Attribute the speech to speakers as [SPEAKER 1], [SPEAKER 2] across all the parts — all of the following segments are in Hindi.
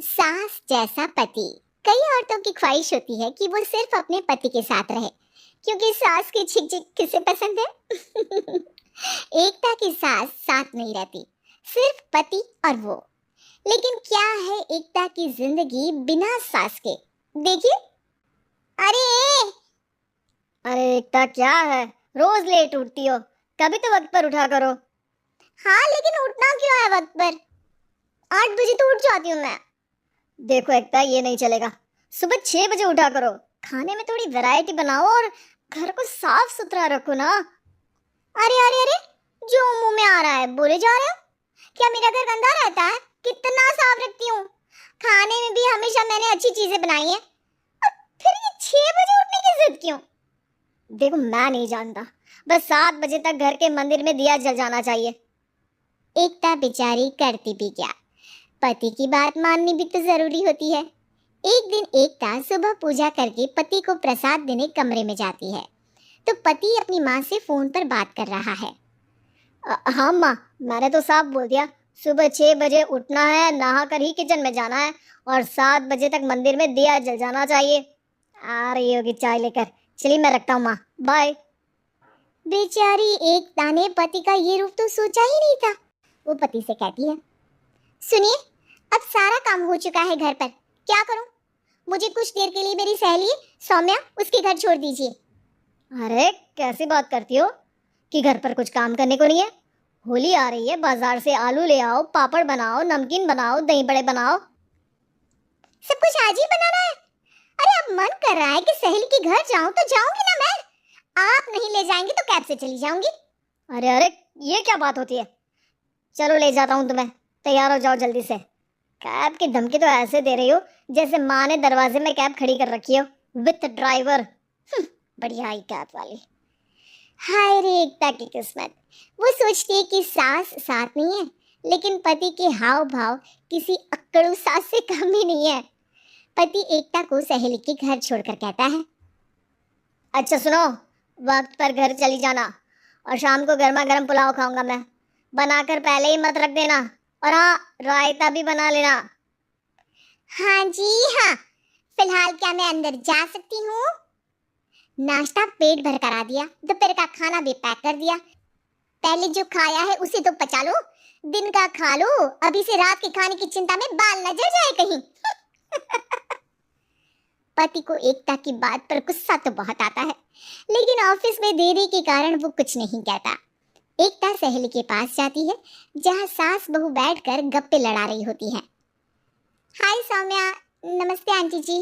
[SPEAKER 1] सास जैसा पति। कई औरतों की ख्वाहिश होती है कि वो सिर्फ अपने पति के साथ रहे, क्योंकि सास की झिक झिक किसे पसंद है। एकता की सास साथ नहीं रहती, सिर्फ पति और वो। लेकिन क्या है एकता की जिंदगी बिना सास के? देखिए। अरे
[SPEAKER 2] अरे एकता, क्या है? रोज लेट उठती हो, कभी तो वक्त पर उठा करो।
[SPEAKER 1] हाँ, लेकिन उठना क्यों है वक्त पर? 8 बजे तो उठ जाती हूँ मैं।
[SPEAKER 2] देखो एकता, ये नहीं चलेगा। सुबह 6 बजे उठा करो। खाने में थोड़ी वैरायटी बनाओ और घर को साफ सुथरा रखो ना।
[SPEAKER 1] अरे अरे अरे, जो मुंह में आ रहा है बोले जा रहे हो। क्या मेरा घर गंदा रहता है? कितना साफ रखती हूँ। खाने में भी हमेशा मैंने अच्छी चीजें बनाई हैं। और फिर ये 6 बजे उठने की जिद क्यों?
[SPEAKER 2] देखो, मैं नहीं जानता, बस 7 बजे तक घर के मंदिर में दिया जल जाना चाहिए।
[SPEAKER 1] एकता बेचारी करती भी क्या, पति की बात माननी भी तो जरूरी होती है। एक दिन एकता सुबह पूजा करके पति को प्रसाद देने कमरे में जाती है, तो पति अपनी माँ से फोन पर बात कर रहा है।
[SPEAKER 2] हाँ माँ, मैंने तो साफ बोल दिया। सुबह 6 बजे उठना है, नहा कर ही किचन में जाना है और 7 बजे तक मंदिर में दिया जल जाना चाहिए। आ रही होगी चाय लेकर। चलिए, मैं रखता हूँ माँ, बाय।
[SPEAKER 1] बेचारी एकता ने पति का ये रूप तो सोचा ही नहीं था। वो पति से कहती है, सुनिए, अब सारा काम हो चुका है घर पर, क्या करूं? मुझे कुछ देर के लिए मेरी सहेली सौम्या उसके घर छोड़ दीजिए।
[SPEAKER 2] अरे कैसी बात करती हो कि घर पर कुछ काम करने को नहीं है? होली आ रही है, बाजार से आलू ले आओ, पापड़ बनाओ, नमकीन बनाओ, दही बड़े बनाओ।
[SPEAKER 1] सब कुछ आज ही बनाना है? अरे अब मन कर रहा है कि सहेली के घर जाऊं तो जाऊंगी ना मैं। आप नहीं ले जाएंगे तो कैब से चली जाऊंगी।
[SPEAKER 2] अरे अरे, ये क्या बात होती है? चलो ले जाता हूँ तुम्हें, तैयार हो जाओ जल्दी से। कैब की धमकी तो ऐसे दे रही हो जैसे माँ ने दरवाजे में कैब खड़ी कर रखी हो, विथ ड्राइवर। बढ़िया आई कैब वाली।
[SPEAKER 1] हाय रे एकता की किस्मत। वो सोचती है कि सास साथ नहीं है, लेकिन पति के हाव भाव किसी अक्कड़ू सास से कम ही नहीं है। पति एकता को सहेली के घर छोड़कर कहता है,
[SPEAKER 2] अच्छा सुनो, वक्त पर घर चली जाना और शाम को गर्मा गर्म पुलाव खाऊंगा मैं। बनाकर पहले ही मत रख देना, और हाँ, रायता भी बना लेना।
[SPEAKER 1] हाँ जी हाँ। फिलहाल क्या मैं अंदर जा सकती हूँ? नाश्ता पेट भर करा दिया, दोपहर का खाना भी पैक कर दिया। पहले जो खाया है उसे तो पचा लो, दिन का खा लो, अभी से रात के खाने की चिंता में बाल न जल जाए कहीं। पति को एकता की बात पर गुस्सा तो बहुत आता है, लेकिन ऑफिस में देरी के कारण वो कुछ नहीं कहता। एकता सहेली के पास जाती है, जहाँ सास बहू बैठकर गप्पे लड़ा रही होती है। हाय सौम्या। नमस्ते आंटी जी।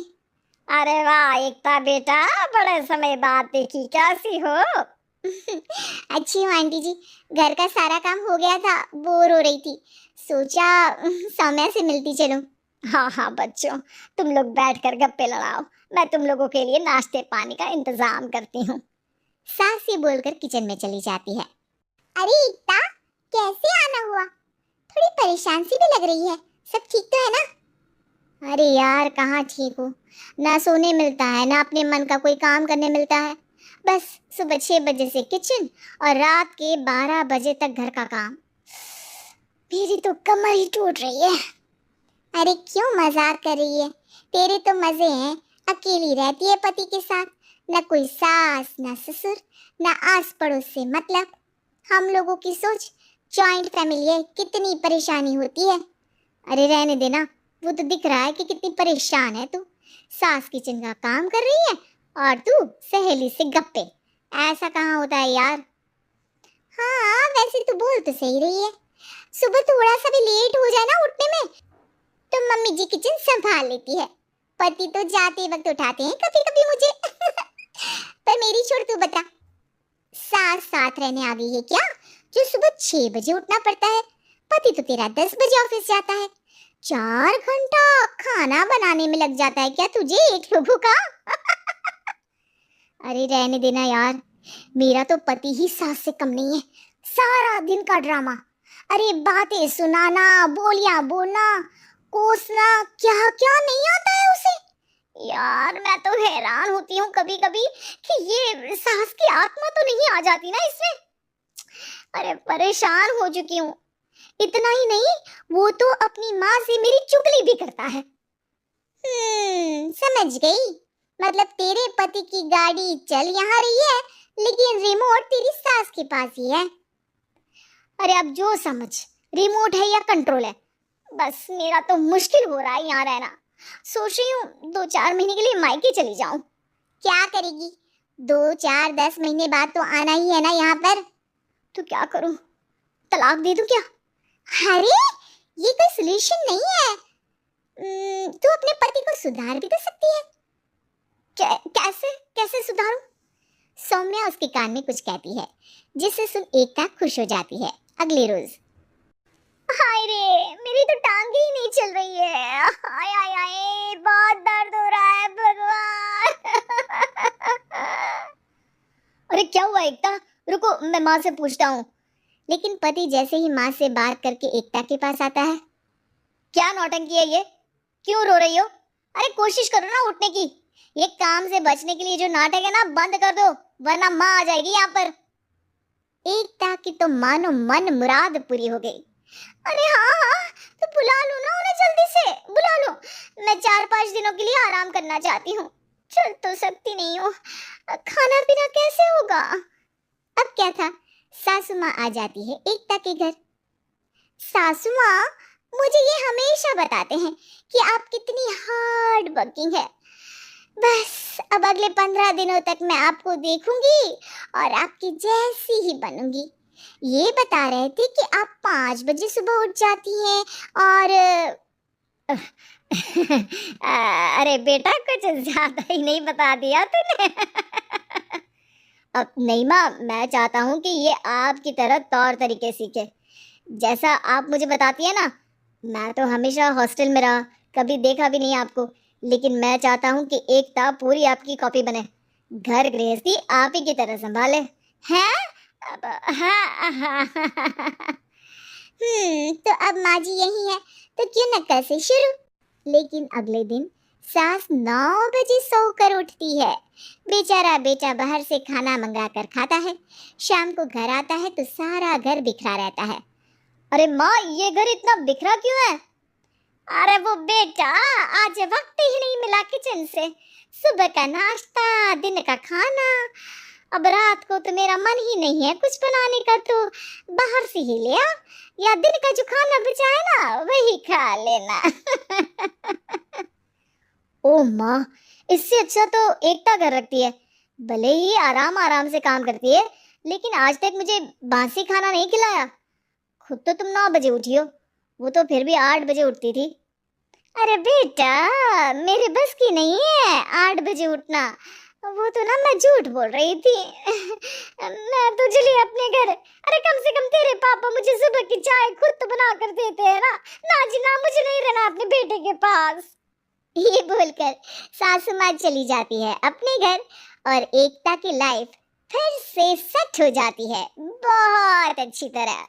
[SPEAKER 2] अरे वाह एकता बेटा, बड़े समय बाद देखी, कैसी हो?
[SPEAKER 1] अच्छी हूँ आंटी जी। घर का सारा काम हो गया था, बोर हो रही थी, सोचा सौम्या से मिलती चलूं।
[SPEAKER 2] हाँ हाँ बच्चों, तुम लोग बैठकर गप्पे लड़ाओ, मैं तुम लोगों के लिए नाश्ते पानी का इंतजाम करती हूँ।
[SPEAKER 1] सास ये बोलकर किचन में चली जाती है। अरे एकता, कैसे आना हुआ? थोड़ी परेशान सी भी लग रही है, सब ठीक तो है ना? अरे यार, कहाँ ठीक हूँ। ना सोने मिलता है, ना अपने मन का कोई काम करने मिलता है। बस सुबह 6 बजे से किचन और रात के 12 बजे तक घर का काम। मेरी तो कमर ही टूट रही है। अरे क्यों मजाक कर रही है? तेरे तो मजे हैं, अकेली रहती है पति के साथ, न कोई सास न ससुर, न आस पड़ोस से मतलब। हम लोगों की सोच जॉइंट फैमिली है, कितनी परेशानी होती है। अरे रहने देना, वो तो दिख रहा है कि कितनी परेशान है तू। सास किचन का काम कर रही है और तू सहेली से गप्पे। ऐसा कहाँ होता है यार। हाँ वैसे तू बोल तो सही रही है। सुबह थोड़ा सा भी लेट हो जाए ना उठने में, तो मम्मी जी किचन संभाल लेती है। पति तो जाते वक्त उठाते हैं कभी कभी मुझे। पर मेरी छोड़, तू बता, सास साथ रहने आ गई है क्या, जो सुबह 6 बजे उठना पड़ता है? पति तो तेरा 10 बजे ऑफिस जाता है। 4 घंटा खाना बनाने में लग जाता है क्या तुझे एक लोगों का? अरे रहने देना यार, मेरा तो पति ही सास से कम नहीं है। सारा दिन का ड्रामा, अरे बातें सुनाना, बोलियां बोलना, कोसना, क्या क्या नहीं आता है उसे। यार मैं तो हैरान होती हूँ कभी कभी कि ये सास की आत्मा तो नहीं आ जाती ना इसमें। अरे परेशान हो चुकी हूँ।
[SPEAKER 2] इतना ही नहीं, वो तो अपनी माँ से मेरी चुगली भी करता है।
[SPEAKER 1] समझ गई। मतलब तेरे पति की गाड़ी चल यहाँ रही है, लेकिन रिमोट तेरी सास के पास ही है।
[SPEAKER 2] अरे अब जो समझ, रिमोट है या कंट्रोल है, बस मेरा तो मुश्किल हो रहा है यहाँ रहना। सोच रही हूँ 2-4 महीने के लिए मायके चली जाऊं।
[SPEAKER 1] क्या करेगी? 2-4-10 महीने बाद तो आना ही है ना यहाँ पर।
[SPEAKER 2] तो क्या करूं, तलाक दे दूं क्या?
[SPEAKER 1] अरे ये कोई सॉल्यूशन नहीं है। तू अपने पति को सुधार भी तो सकती है।
[SPEAKER 2] कैसे कैसे सुधारूं?
[SPEAKER 1] सौम्या उसके कान में कुछ कहती है, जिससे सुन एकता खुश हो जाती है। अगले रोज
[SPEAKER 2] हाय रे, मेरी तो टांगे ही नहीं चल रही है। हाय हाय हाय, बहुत दर्द हो रहा है भगवान। अरे क्या हुआ एकता? रुको, मैं माँ से पूछता हूँ।
[SPEAKER 1] लेकिन पति जैसे ही माँ से बात करके एकता के पास आता है।
[SPEAKER 2] क्या नौटंकी है ये? क्यों रो रही हो? अरे कोशिश करो ना उठने की। ये काम से बचने के लिए जो नाटक है ना, बंद कर दो, वरना माँ आ जाएगी यहाँ पर।
[SPEAKER 1] एकता की तो मानो मन मुराद पूरी हो गई।
[SPEAKER 2] अरे हाँ, तो बुला लो ना उन्हें, जल्दी से बुला लो। मैं 4-5 दिनों के लिए आराम करना चाहती हूँ, चल तो सकती नहीं हूँ। खाना पीना कैसे होगा?
[SPEAKER 1] अब क्या था, सासू माँ आ जाती है एकता के घर। सासू माँ मुझे ये हमेशा बताते हैं कि आप कितनी हार्ड वर्किंग है। बस अब अगले 15 दिनों तक मैं आपको देखूंगी और आपकी जैसी ही बनूंगी। ये बता रहे थे कि आप 5 बजे सुबह उठ जाती हैं और
[SPEAKER 2] अरे बेटा, कुछ ज्यादा ही नहीं बता दिया तूने। अब नहीं माँ, मैं चाहता हूँ कि ये आपकी तरह तौर तरीके सीखे, जैसा आप मुझे बताती है ना। मैं तो हमेशा हॉस्टल में रहा, कभी देखा भी नहीं आपको, लेकिन मैं चाहता हूँ कि एकता पूरी आपकी कॉपी बने, घर गृहस्थी आप ही की तरह संभाले। हैं? हाँ।
[SPEAKER 1] तो अब माँ जी यही है, तो क्यों न कल से शुरू। लेकिन अगले दिन सास 9 बजे सोकर उठती है। बेचारा बेटा बाहर से खाना मंगा कर खाता है। शाम को घर आता है तो सारा घर बिखरा रहता है।
[SPEAKER 2] अरे माँ, ये घर इतना बिखरा क्यों है? अरे वो बेटा, आज वक्त ही नहीं मिला किचन से। सुबह का नाश्ता, दिन का खाना, अब रात को तो मेरा मन ही नहीं है कुछ बनाने का, तो बाहर से ही ले आ, या दिन का जो खाना बचा है ना वही खा लेना। ओ माँ, इससे अच्छा तो एकता घर रखती है, भले ही आराम आराम से काम करती है, लेकिन आज तक मुझे बासी खाना नहीं खिलाया। खुद तो तुम 9 बजे उठी हो, वो तो फिर भी 8 बजे उठती थी। अरे बेटा, मेरे बस की नहीं है 8 बजे उठना, वो तो ना मैं झूठ बोल रही थी। मैं तो चली अपने घर। अरे कम से कम तेरे पापा मुझे सुबह की चाय खुद तो बना कर देते हैं ना। ना जी ना, मुझे नहीं रहना अपने बेटे के पास।
[SPEAKER 1] ये बोलकर सासू माँ चली जाती है अपने घर और एकता की लाइफ फिर से सेट हो जाती है बहुत अच्छी तरह।